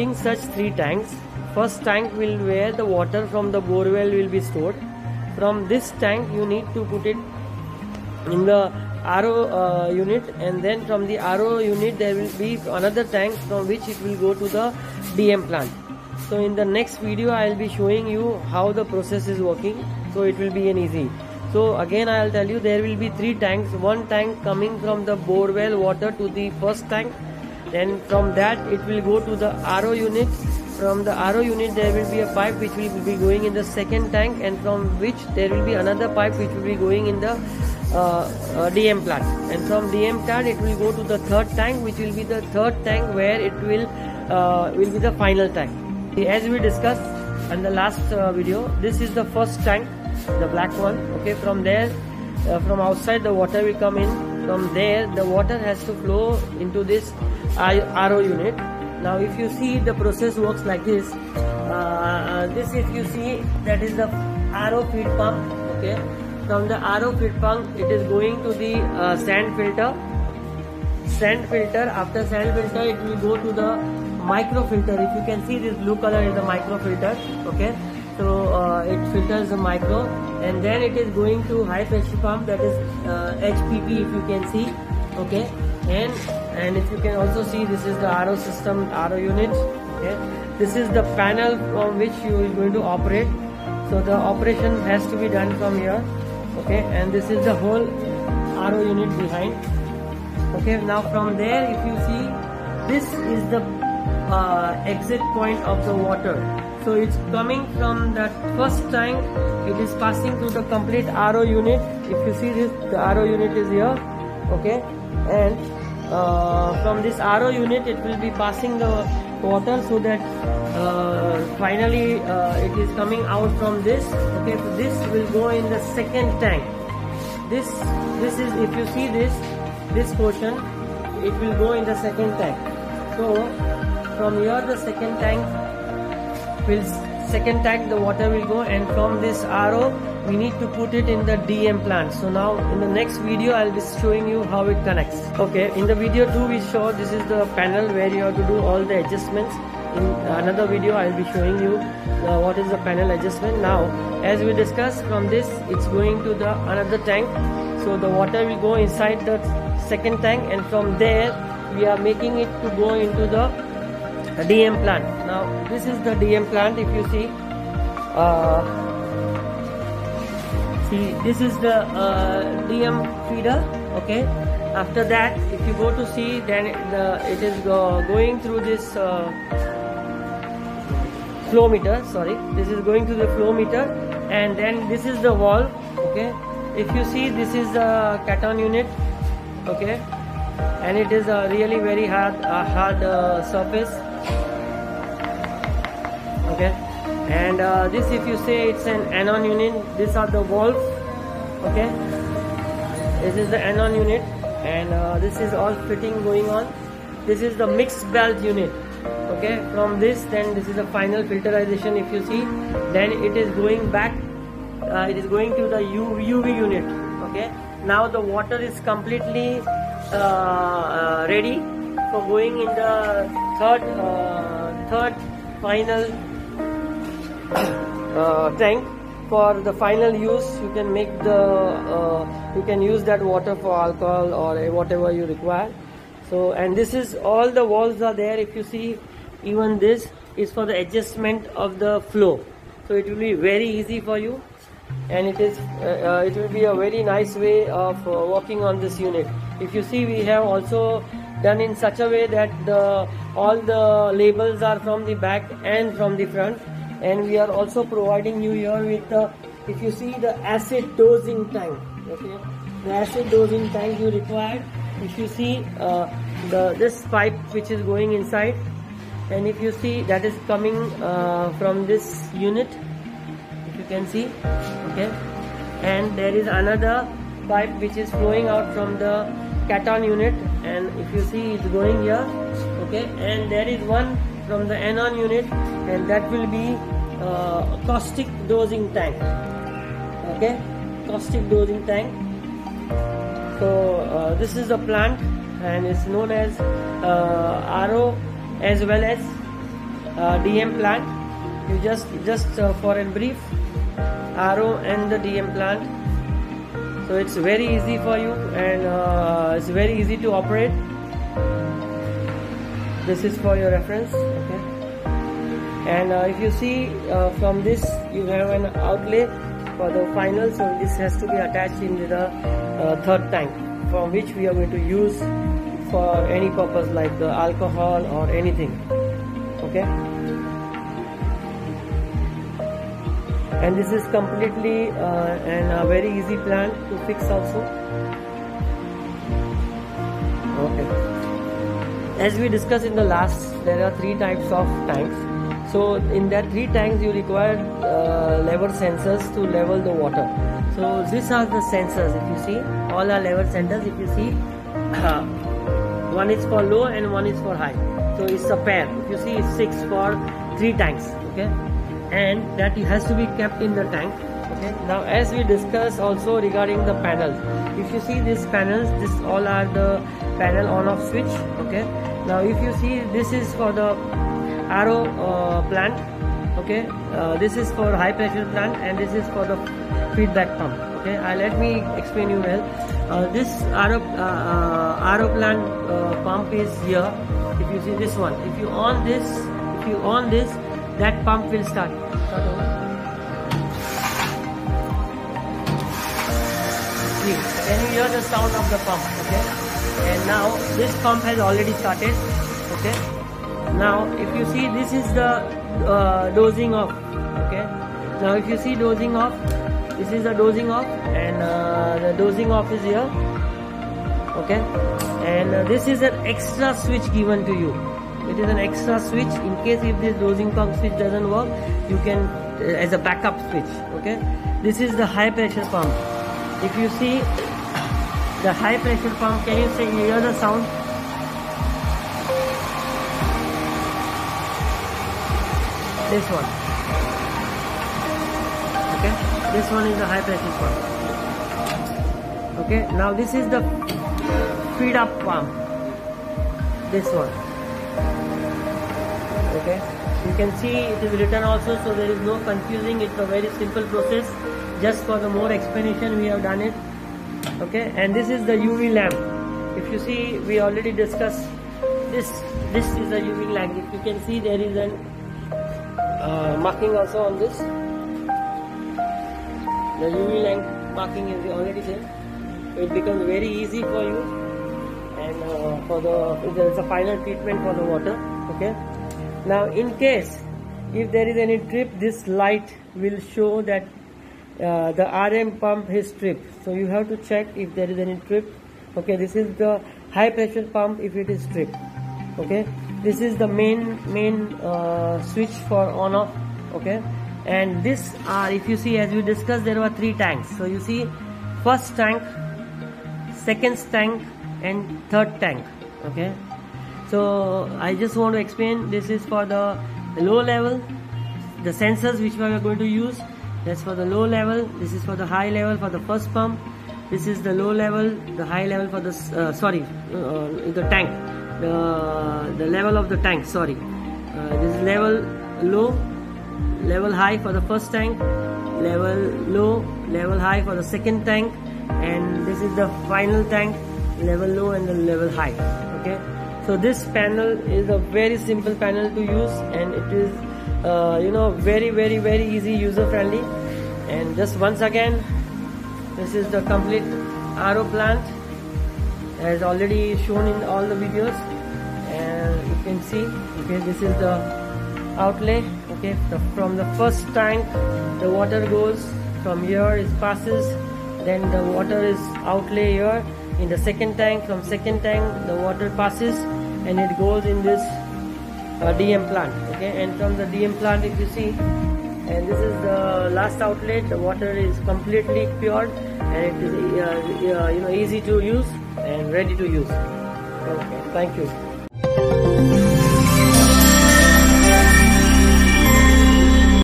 building such 3 tanks. First tank will where the water from the borewell will be stored. From this tank you need to put it in the RO unit, and then from the RO unit there will be another tank from which it will go to the DM plant. So in the next video I will be showing you how the process is working, so it will be an easy. So again I will tell you, there will be 3 tanks. One tank coming from the borewell water to the first tank, then from that it will go to the RO unit. From the RO unit there will be a pipe which will be going in the second tank, and from which there will be another pipe which will be going in the DM plant, and from DM plant it will go to the third tank, which will be the third tank where it will be the final tank. As we discussed in the last video, this is the first tank, the black one. Okay, from there from outside the water will come in. From there the water has to flow into this RO unit. Now if you see, the process works like this. This, if you see, that is the RO feed pump. Okay, from the RO feed pump it is going to the sand filter. After sand filter it will go to the micro filter. If you can see, this blue color is the micro filter. Okay, so it filters the micro, and then it is going to high pressure pump, that is HPP, if you can see. Okay, and if you can also see, this is the RO system, RO unit. Okay, this is the panel from which you are going to operate. So the operation has to be done from here. Okay, and this is the whole RO unit behind. Okay, now from there if you see, this is the exit point of the water. So it's coming from that first tank, it is passing through the complete RO unit. If you see this, the RO unit is here. Okay, and from this RO unit it will be passing the water, so that finally it is coming out from this. Okay, so this will go in the second tank. This is, if you see this portion, it will go in the second tank. So from here the second tank the water will go, and from this RO we need to put it in the DM plant. So now in the next video I will be showing you how it connects. Okay, in the video 2 we show this is the panel where you have to do all the adjustments. In another video I will be showing you what is the panel adjustment. Now as we discussed, from this it's going to the another tank. So the water will go inside the second tank, and from there we are making it to go into the DM plant. Now this is the DM plant. If you see, this is the DM feeder. Okay, after that if you go to see, then it is going through this flow meter. Sorry, this is going to the flow meter, and then this is the valve. Okay, if you see, this is the Katon unit. Okay, and it is a really very hard surface. Okay, and this, if you say, it's an anon unit. These are the valves. Okay, this is the anon unit, and this is all fitting going on. This is the mixed belt unit. Okay, from this, then this is the final filterization. If you see, then it is going back, it is going to the UV unit. Okay, now the water is completely ready for going in the third final tank for the final use. You can make you can use that water for alcohol or whatever you require. So, and this is, all the valves are there. If you see, even this is for the adjustment of the flow. So it will be very easy for you, and it will be a very nice way of working on this unit. If you see, we have also done in such a way that all the labels are from the back and from the front, and we are also providing you here with the, if you see, the acid dosing tank. Okay, the acid dosing tank you required. If you see this pipe which is going inside, and if you see, that is coming from this unit, if you can see. Okay, and there is another pipe which is flowing out from the Katon unit, and if you see, it's going here. Okay, and there is one from the anon unit, and that will be caustic dosing tank. Okay, caustic dosing tank. So this is the plant, and it's known as RO as well as DM plant. You just for a brief, RO and the DM plant. So it's very easy for you, and it's very easy to operate. This is for your reference, okay? And if you see from this, you have an outlay for the final. So this has to be attached into the third tank, from which we are going to use for any purpose like the alcohol or anything, okay? And this is completely and a very easy plant to fix also. Okay. As we discussed in the last, there are 3 types of tanks. So in that 3 tanks, you require lever sensors to level the water. So these are the sensors. If you see, all are lever sensors. If you see, one is for low and one is for high. So it's a pair. If you see, it's 6 for 3 tanks. Okay. And that has to be kept in the tank. Okay. Now as we discussed also regarding the panels, if you see these panels, this all are the panel on off switch. Okay. Now if you see, this is for the RO plant. Okay. This is for high pressure plant, and this is for the feedback pump. Okay. Let me explain you well. This RO plant pump is here. If you see this one, if you on this, that pump will start over. Can you hear the sound of the pump? Okay. And now this pump has already started. Okay. Now if you see, this is the dosing off. Okay. Now if you see dosing off, this is the dosing off, and the dosing off is here. Okay. And this is an extra switch given to you. It is an extra switch in case if this dosing pump switch doesn't work, you can as a backup switch. Okay. This is the high pressure pump. If you see the high pressure pump, can you hear the sound? This one. Okay. This one is the high pressure pump. Okay. Now this is the feed up pump. This one. Okay, you can see it is written also, so there is no confusing. It's a very simple process. Just for the more explanation, we have done it. Okay, and this is the UV lamp. If you see, we already discussed this. This is the UV lamp. If you can see, there is an marking also on this. The UV lamp marking is already there. So it becomes very easy for you, and there is a final treatment for the water. Okay. Now in case if there is any trip, this light will show that the RM pump is tripped. So you have to check if there is any trip. Okay, this is the high pressure pump if it is tripped. Okay, this is the main switch for on off. Okay, and this are, if you see, as we discussed, there were 3 tanks. So you see, first tank, second tank, and third tank. Okay. So I just want to explain, this is for the low level, the sensors which we are going to use, that's for the low level. This is for the high level for the first pump. This is the low level, the high level for the the tank, the level of the tank. Sorry, this is level low, level high for the first tank, level low, level high for the second tank, and this is the final tank, level low and the level high. Okay. So this panel is a very simple panel to use, and it is very easy, user friendly. And just once again, this is the complete RO plant as already shown in all the videos, and you can see, okay, this is the outlay. Okay, from the first tank the water goes from here, it passes, then the water is outlay here. In the second tank, from second tank the water passes and it goes in this DM plant. Okay, and from the DM plant, if you see, and this is the last outlet, the water is completely pure and it is easy to use and ready to use. Okay, thank you.